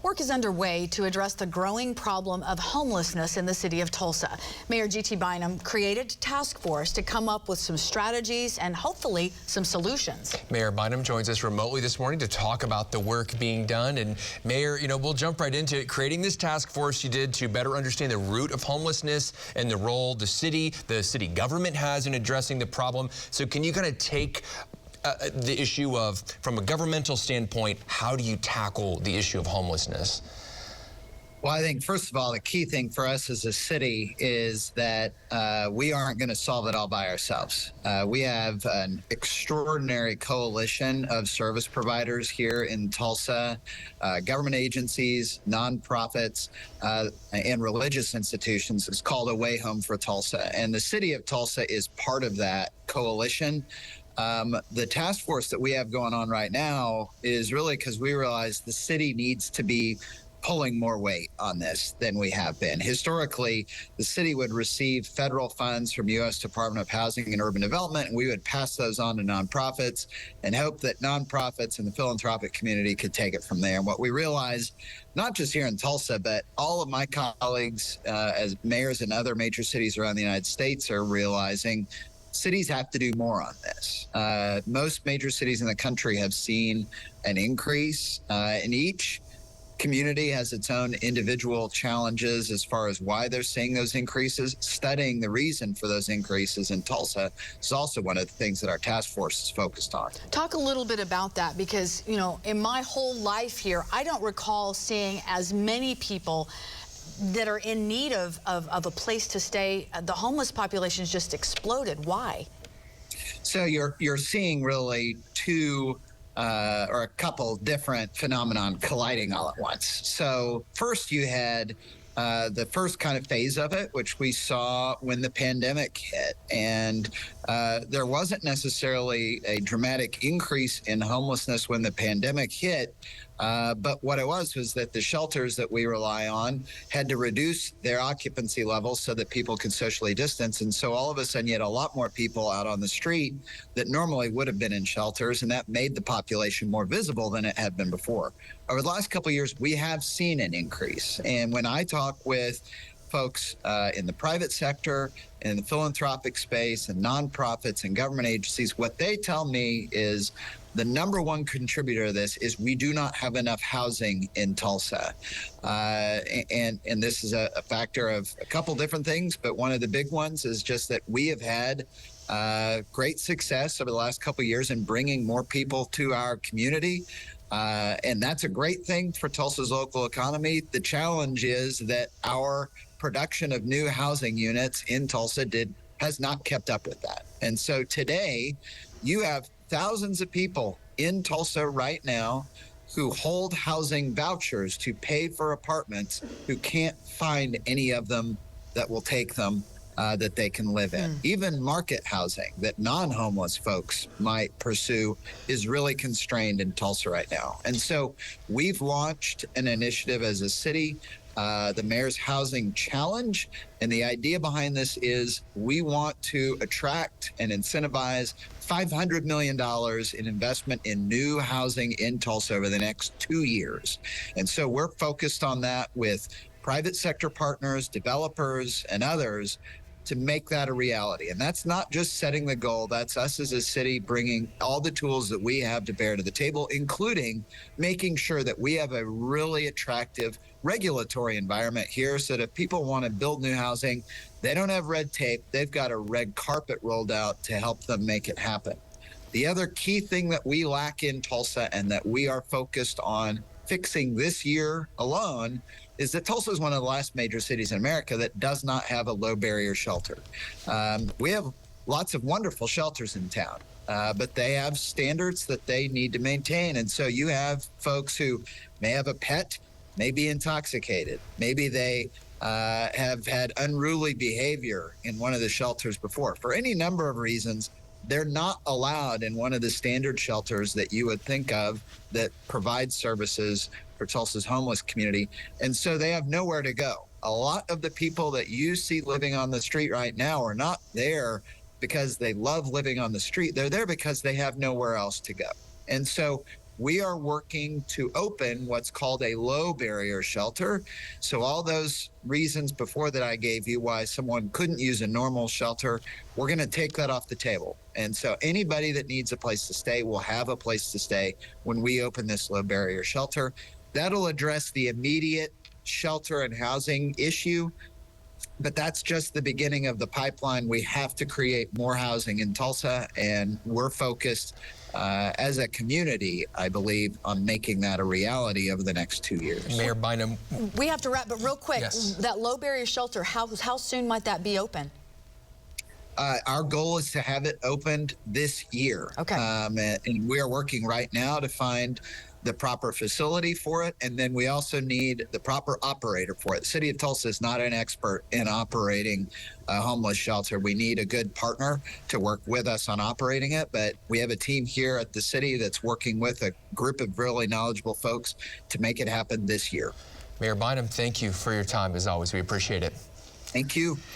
Work is underway to address the growing problem of homelessness in the city of Tulsa. Mayor G.T. Bynum created a task force to come up with some strategies and hopefully some solutions. Mayor Bynum joins us remotely this morning to talk about the work being done. And Mayor, we'll jump right into it. Creating this task force you did to better understand the root of homelessness and the role the city government has in addressing the problem. So can you kind of take the issue of, from a governmental standpoint, how do you tackle the issue of homelessness? Well, I think, first of all, the key thing for us as a city is that we aren't going to solve it all by ourselves. We have an extraordinary coalition of service providers here in Tulsa, government agencies, nonprofits, and religious institutions. It's called A Way Home for Tulsa. And the city of Tulsa is part of that coalition. The task force that we have going on right now is really because we realize the city needs to be pulling more weight on this than we have been. Historically, the city would receive federal funds from U.S. Department of Housing and Urban Development, and we would pass those on to nonprofits and hope that nonprofits and the philanthropic community could take it from there. And what we realized, not just here in Tulsa, but all of my colleagues as mayors in other major cities around the United States are realizing cities have to do more on this. Most major cities in the country have seen an increase in each. Community has its own individual challenges as far as why they're seeing those increases. Studying the reason for those increases in Tulsa is also one of the things that our task force is focused on. Talk a little bit about that because, in my whole life here, I don't recall seeing as many people that are in need of a place to stay. The homeless population has just exploded. Why? So you're seeing really two or a couple different phenomenon colliding all at once. So first you had the first kind of phase of it, which we saw when the pandemic hit. And there wasn't necessarily a dramatic increase in homelessness when the pandemic hit. But what it was that the shelters that we rely on had to reduce their occupancy levels so that people could socially distance. And so all of a sudden you had a lot more people out on the street that normally would have been in shelters, and that made the population more visible than it had been before. Over the last couple of years, we have seen an increase. And when I talk with folks in the private sector, in the philanthropic space, and nonprofits and government agencies, what they tell me is the number one contributor to this is we do not have enough housing in Tulsa. And this is a factor of a couple different things, but one of the big ones is just that we have had great success over the last couple of years in bringing more people to our community. And that's a great thing for Tulsa's local economy. The challenge is that our production of new housing units in Tulsa has not kept up with that. And so today you have thousands of people in Tulsa right now who hold housing vouchers to pay for apartments who can't find any of them that will take them that they can live in. Even market housing that non-homeless folks might pursue is really constrained in Tulsa right now. And so we've launched an initiative as a city, the Mayor's Housing Challenge. And the idea behind this is we want to attract and incentivize $500 million in investment in new housing in Tulsa over the next 2 years. And so we're focused on that with private sector partners, developers, and others to make that a reality. And that's not just setting the goal, that's us as a city bringing all the tools that we have to bear to the table, including making sure that we have a really attractive regulatory environment here so that if people want to build new housing, they don't have red tape, they've got a red carpet rolled out to help them make it happen. The other key thing that we lack in Tulsa and that we are focused on fixing this year alone is that Tulsa is one of the last major cities in America that does not have a low barrier shelter. We have lots of wonderful shelters in town, but they have standards that they need to maintain. And so you have folks who may have a pet, may be intoxicated, maybe they have had unruly behavior in one of the shelters before. For any number of reasons, they're not allowed in one of the standard shelters that you would think of that provide services for Tulsa's homeless community. And so they have nowhere to go. A lot of the people that you see living on the street right now are not there because they love living on the street. They're there because they have nowhere else to go. And so we are working to open what's called a low barrier shelter. So all those reasons before that I gave you why someone couldn't use a normal shelter, we're going to take that off the table. And so anybody that needs a place to stay will have a place to stay when we open this low barrier shelter. That'll address the immediate shelter and housing issue. But that's just the beginning of the pipeline. We have to create more housing in Tulsa, and we're focused as a community, I believe, on making that a reality over the next 2 years. Mayor Bynum. We have to wrap, but real quick, Yes. that low barrier shelter, how soon might that be open? Our goal is to have it opened this year. Okay. And we are working right now to find the proper facility for it, and then we also need the proper operator for it. The City of Tulsa is not an expert in operating a homeless shelter. We need a good partner to work with us on operating it, but we have a team here at the city that's working with a group of really knowledgeable folks to make it happen this year. Mayor Bynum, thank you for your time as always. We appreciate it. Thank you.